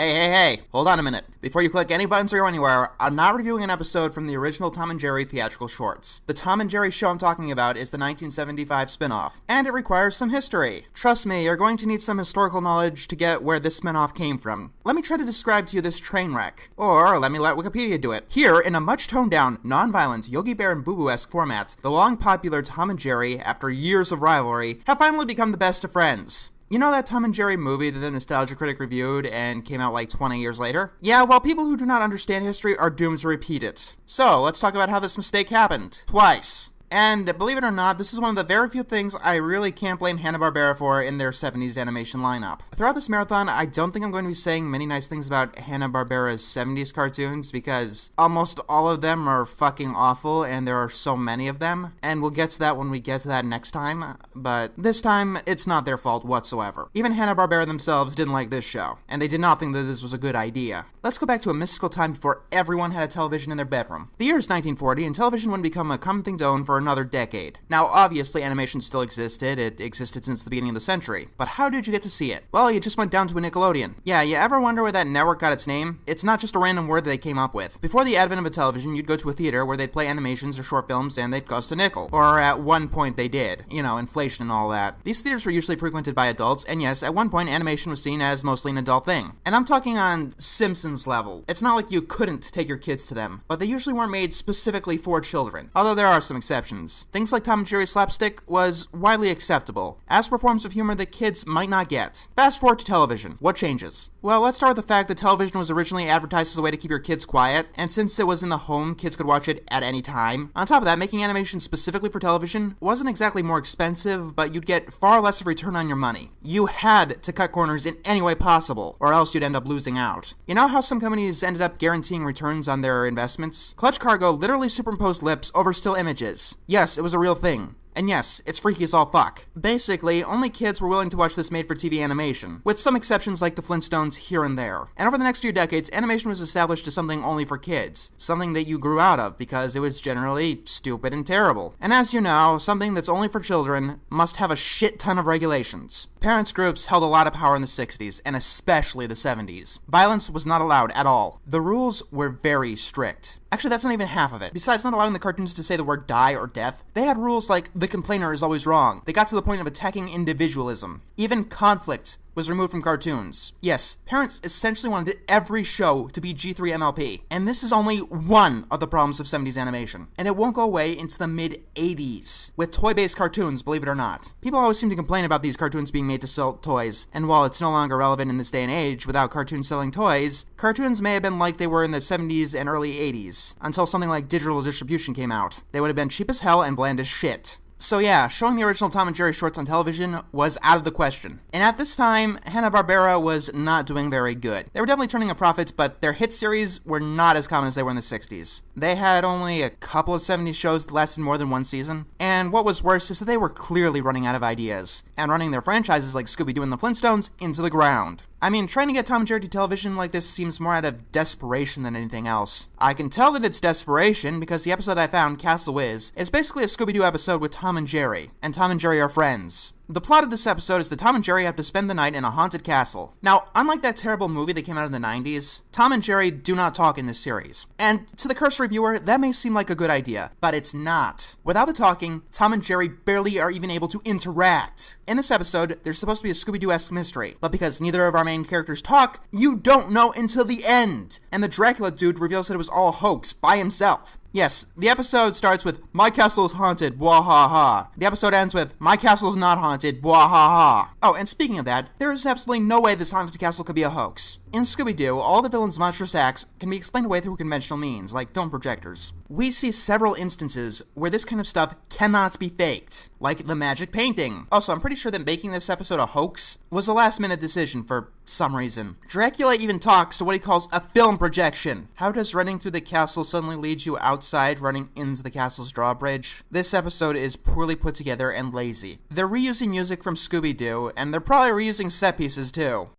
Hey, hold on a minute. Before you click any buttons or go anywhere, I'm not reviewing an episode from the original Tom and Jerry theatrical shorts. The Tom and Jerry show I'm talking about is the 1975 spin-off, and it requires some history. Trust me, you're going to need some historical knowledge to get where this spin-off came from. Let me try to describe to you this train wreck. Or let me let Wikipedia do it. Here, in a much toned-down, non-violent, Yogi Bear and Boo Boo-esque format, the long-popular Tom and Jerry, after years of rivalry, have finally become the best of friends. You know that Tom and Jerry movie that the Nostalgia Critic reviewed and came out like 20 years later? Yeah, well, people who do not understand history are doomed to repeat it. So, let's talk about how this mistake happened. Twice. And believe it or not, this is one of the very few things I really can't blame Hanna-Barbera for in their 70s animation lineup. Throughout this marathon, I don't think I'm going to be saying many nice things about Hanna-Barbera's 70s cartoons because almost all of them are fucking awful and there are so many of them. And we'll get to that when we get to that next time, but this time, it's not their fault whatsoever. Even Hanna-Barbera themselves didn't like this show, and they did not think that this was a good idea. Let's go back to a mystical time before everyone had a television in their bedroom. The year is 1940, and television wouldn't become a common thing to own for another decade. Now, obviously, animation still existed. It existed since the beginning of the century. But how did you get to see it? Well, you just went down to a Nickelodeon. Yeah, you ever wonder where that network got its name? It's not just a random word that they came up with. Before the advent of a television, you'd go to a theater where they'd play animations or short films and they'd cost a nickel. Or at one point they did. You know, inflation and all that. These theaters were usually frequented by adults, and yes, at one point animation was seen as mostly an adult thing. And I'm talking on Simpsons level. It's not like you couldn't take your kids to them, but they usually weren't made specifically for children, although there are some exceptions. Things like Tom and Jerry's slapstick was widely acceptable, as were forms of humor that kids might not get. Fast forward to television. What changes? Well, let's start with the fact that television was originally advertised as a way to keep your kids quiet, and since it was in the home, kids could watch it at any time. On top of that, making animation specifically for television wasn't exactly more expensive, but you'd get far less of a return on your money. You had to cut corners in any way possible, or else you'd end up losing out. You know how some companies ended up guaranteeing returns on their investments? Clutch Cargo literally superimposed lips over still images. Yes, it was a real thing. And yes, it's freaky as all fuck. Basically, only kids were willing to watch this made-for-TV animation, with some exceptions like the Flintstones here and there. And over the next few decades, animation was established as something only for kids, something that you grew out of because it was generally stupid and terrible. And as you know, something that's only for children must have a shit ton of regulations. Parents groups held a lot of power in the 60s, and especially the 70s. Violence was not allowed at all. The rules were very strict. Actually, that's not even half of it. Besides not allowing the cartoons to say the word die or death, they had rules like the complainer is always wrong. They got to the point of attacking individualism. Even conflict was removed from cartoons. Yes, parents essentially wanted every show to be G3 MLP, and this is only one of the problems of 70s animation. And it won't go away into the mid-80s, with toy-based cartoons, believe it or not. People always seem to complain about these cartoons being made to sell toys, and while it's no longer relevant in this day and age without cartoons selling toys, cartoons may have been like they were in the 70s and early 80s, until something like digital distribution came out. They would have been cheap as hell and bland as shit. So yeah, showing the original Tom and Jerry shorts on television was out of the question. And at this time, Hanna-Barbera was not doing very good. They were definitely turning a profit, but their hit series were not as common as they were in the 60s. They had only a couple of 70s shows that lasted more than one season. And what was worse is that they were clearly running out of ideas, and running their franchises like Scooby-Doo and the Flintstones into the ground. I mean, trying to get Tom and Jerry to television like this seems more out of desperation than anything else. I can tell that it's desperation because the episode I found, Castle Wiz, is basically a Scooby-Doo episode with Tom and Jerry are friends. The plot of this episode is that Tom and Jerry have to spend the night in a haunted castle. Now, unlike that terrible movie that came out in the 90s, Tom and Jerry do not talk in this series. And to the cursory viewer, that may seem like a good idea, but it's not. Without the talking, Tom and Jerry barely are even able to interact. In this episode, there's supposed to be a Scooby-Doo-esque mystery, but because neither of our main characters talk, you don't know until the end. And the Dracula dude reveals that it was all a hoax by himself. Yes, the episode starts with, "My castle is haunted, bwah ha ha." The episode ends with, "My castle is not haunted, bwah ha ha." Oh, and speaking of that, there is absolutely no way this haunted castle could be a hoax. In Scooby-Doo, all the villains' monstrous acts can be explained away through conventional means, like film projectors. We see several instances where this kind of stuff cannot be faked, like the magic painting. Also, I'm pretty sure that making this episode a hoax was a last-minute decision for some reason. Dracula even talks to what he calls a film projection. How does running through the castle suddenly lead you outside running into the castle's drawbridge? This episode is poorly put together and lazy. They're reusing music from Scooby-Doo, and they're probably reusing set pieces too.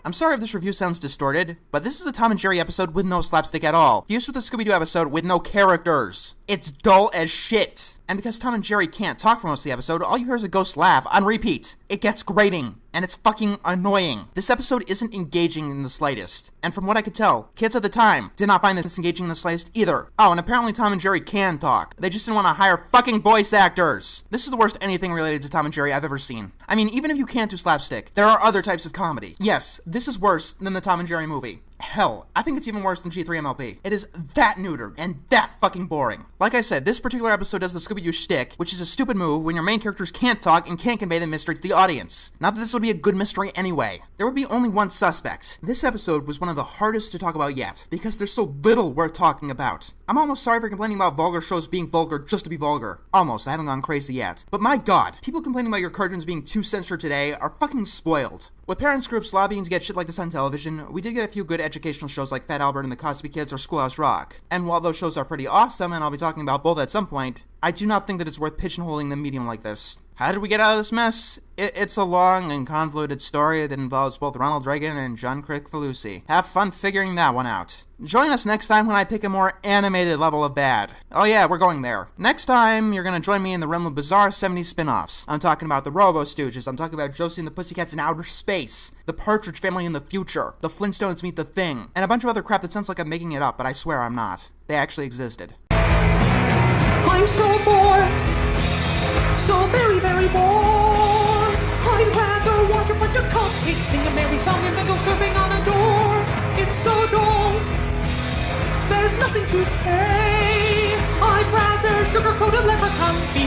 I'm sorry if this review sounds distorted, but this is a Tom and Jerry episode with no slapstick at all. Fused with a Scooby-Doo episode with no characters. It's dull as shit. And because Tom and Jerry can't talk for most of the episode, all you hear is a ghost laugh on repeat. It gets grating. And it's fucking annoying. This episode isn't engaging in the slightest. And from what I could tell, kids at the time did not find this engaging in the slightest either. Oh, and apparently Tom and Jerry can talk. They just didn't want to hire fucking voice actors. This is the worst anything related to Tom and Jerry I've ever seen. I mean, even if you can't do slapstick, there are other types of comedy. Yes, this is worse than the Tom and Jerry movie. Hell, I think it's even worse than G3MLP. It is that neutered and that fucking boring. Like I said, this particular episode does the Scooby-Doo shtick, which is a stupid move when your main characters can't talk and can't convey the mystery to the audience. Not that this would be a good mystery anyway. There would be only one suspect. This episode was one of the hardest to talk about yet, because there's so little worth talking about. I'm almost sorry for complaining about vulgar shows being vulgar just to be vulgar. Almost, I haven't gone crazy yet. But my god, people complaining about your cartoons being too censored today are fucking spoiled. With parents groups lobbying to get shit like this on television, we did get a few good educational shows like Fat Albert and the Cosby Kids or Schoolhouse Rock. And while those shows are pretty awesome, and I'll be talking about both at some point, I do not think that it's worth pigeonholing the medium like this. How did we get out of this mess? It's a long and convoluted story that involves both Ronald Reagan and John Kricfalusi. Have fun figuring that one out. Join us next time when I pick a more animated level of bad. Oh yeah, we're going there. Next time, you're gonna join me in the realm of bizarre 70s spin-offs. I'm talking about the Robo Stooges, I'm talking about Josie and the Pussycats in outer space, the Partridge Family in the future, the Flintstones meet the Thing, and a bunch of other crap that sounds like I'm making it up, but I swear I'm not. They actually existed. I'm so bored, so very, very bored. I'd rather watch a bunch of cupcakes, sing a merry song, and then go surfing on a door. It's so dull, there's nothing to say. I'd rather sugarcoat a leprechaun, be